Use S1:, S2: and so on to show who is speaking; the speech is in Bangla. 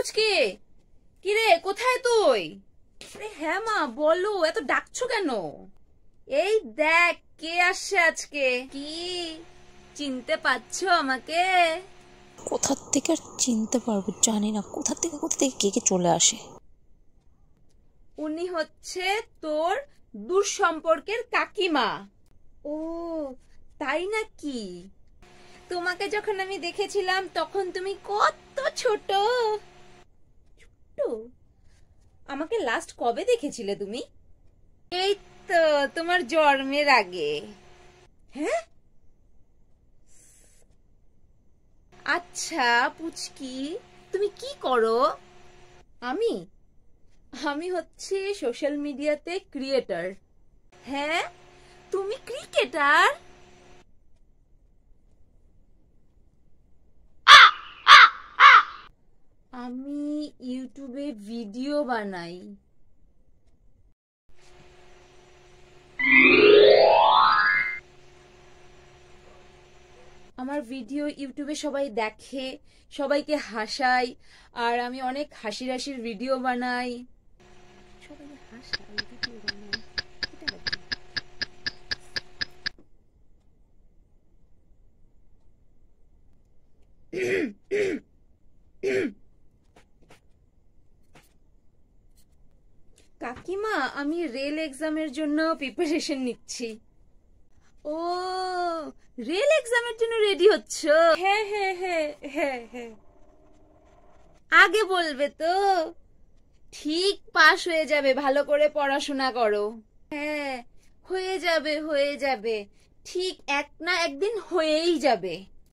S1: পুচকি, কিরে কোথায় তুই? হ্যাঁ মা বলো, এত ডাকছো কেন? এই দেখ কে আসছে আজকে। কি চিনতে পারছো আমাকে?
S2: কোথা থেকে আর চিনতে পারবো জানি না, কোথা থেকে কে কে চলে আসে।
S1: উনি হচ্ছে তোর দূর সম্পর্কের কাকিমা। ও তাই নাকি? তোমাকে যখন আমি দেখেছিলাম তখন তুমি কত ছোট ছোট। আমাকে লাস্ট কবে দেখেছিলে তুমি? এই তো তোমার জন্মের আগে। হ্যাঁ আচ্ছা পুচকি, তুমি কি করো? আমি আমি হচ্ছে সোশ্যাল মিডিয়াতে ক্রিয়েটর। হ্যাঁ তুমি ক্রিকেটার? আমি ইউটিউবে ভিডিও বানাই। আমার ভিডিও ইউটিউবে সবাই দেখে, সবাইকে হাসাই, আর আমি অনেক হাসির হাসির ভিডিও বানাই। সবাইকে হাসাই, ভিডিও বানাই, এটা আবার কাকিমা, আমি রেল এক্সামের জন্য প্রিপারেশন নিচ্ছি। ও রেল এক্সামের জন্য রেডি হচ্ছ? হ্যাঁ হ্যাঁ হ্যাঁ হ্যাঁ হ্যাঁ। আগে বলবে তো। ঠিক পাশ হয়ে যাবে, ভালো করে পড়াশোনা করো। হ্যাঁ হয়ে যাবে হয়ে যাবে, ঠিক এক না একদিন হয়েই যাবে।